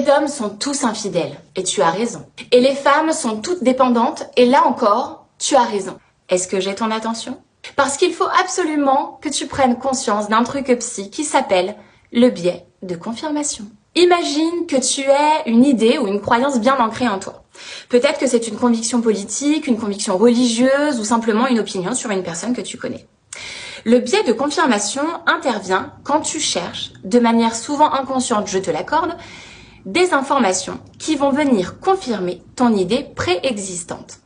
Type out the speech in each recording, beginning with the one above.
d'hommes sont tous infidèles, et tu as raison. Et les femmes sont toutes dépendantes, et là encore, tu as raison. Est-ce que j'ai ton attention? Parce qu'il faut absolument que tu prennes conscience d'un truc psy qui s'appelle le biais de confirmation. Imagine que tu aies une idée ou une croyance bien ancrée en toi. Peut-être que c'est une conviction politique, une conviction religieuse ou simplement une opinion sur une personne que tu connais. Le biais de confirmation intervient quand tu cherches, de manière souvent inconsciente, je te l'accorde, des informations qui vont venir confirmer ton idée préexistante.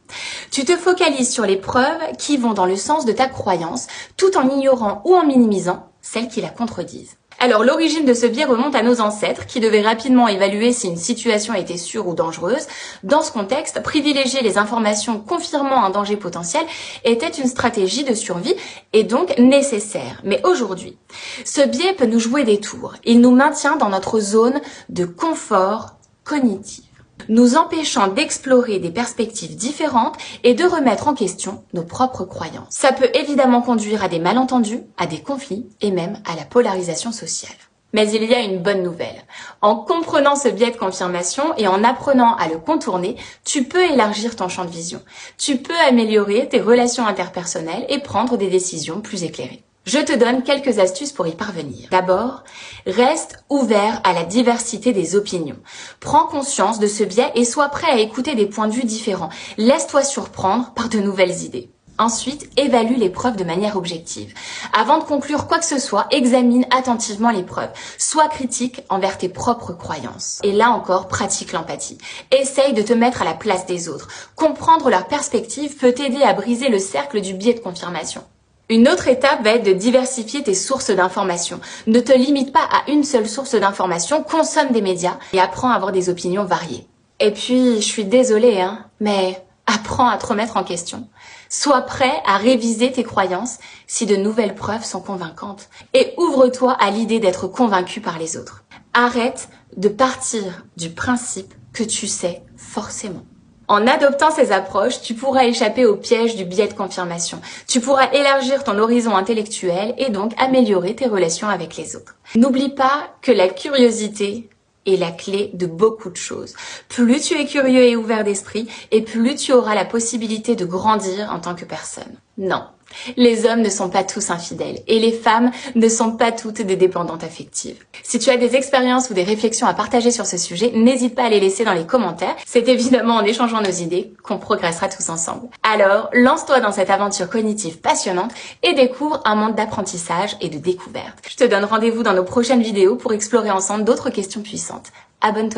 Tu te focalises sur les preuves qui vont dans le sens de ta croyance, tout en ignorant ou en minimisant celles qui la contredisent. Alors l'origine de ce biais remonte à nos ancêtres qui devaient rapidement évaluer si une situation était sûre ou dangereuse. Dans ce contexte, privilégier les informations confirmant un danger potentiel était une stratégie de survie et donc nécessaire. Mais aujourd'hui, ce biais peut nous jouer des tours. Il nous maintient dans notre zone de confort cognitif, nous empêchant d'explorer des perspectives différentes et de remettre en question nos propres croyances. Ça peut évidemment conduire à des malentendus, à des conflits et même à la polarisation sociale. Mais il y a une bonne nouvelle. En comprenant ce biais de confirmation et en apprenant à le contourner, tu peux élargir ton champ de vision. Tu peux améliorer tes relations interpersonnelles et prendre des décisions plus éclairées. Je te donne quelques astuces pour y parvenir. D'abord, reste ouvert à la diversité des opinions. Prends conscience de ce biais et sois prêt à écouter des points de vue différents. Laisse-toi surprendre par de nouvelles idées. Ensuite, évalue les preuves de manière objective. Avant de conclure quoi que ce soit, examine attentivement les preuves. Sois critique envers tes propres croyances. Et là encore, pratique l'empathie. Essaye de te mettre à la place des autres. Comprendre leur perspective peut t'aider à briser le cercle du biais de confirmation. Une autre étape va être de diversifier tes sources d'information. Ne te limite pas à une seule source d'information, consomme des médias et apprends à avoir des opinions variées. Et puis, je suis désolée, mais apprends à te remettre en question. Sois prêt à réviser tes croyances si de nouvelles preuves sont convaincantes. Et ouvre-toi à l'idée d'être convaincu par les autres. Arrête de partir du principe que tu sais forcément. En adoptant ces approches, tu pourras échapper au piège du biais de confirmation. Tu pourras élargir ton horizon intellectuel et donc améliorer tes relations avec les autres. N'oublie pas que la curiosité est la clé de beaucoup de choses. Plus tu es curieux et ouvert d'esprit, et plus tu auras la possibilité de grandir en tant que personne. Non, les hommes ne sont pas tous infidèles et les femmes ne sont pas toutes des dépendantes affectives. Si tu as des expériences ou des réflexions à partager sur ce sujet, n'hésite pas à les laisser dans les commentaires. C'est évidemment en échangeant nos idées qu'on progressera tous ensemble. Alors, lance-toi dans cette aventure cognitive passionnante et découvre un monde d'apprentissage et de découverte. Je te donne rendez-vous dans nos prochaines vidéos pour explorer ensemble d'autres questions puissantes. Abonne-toi.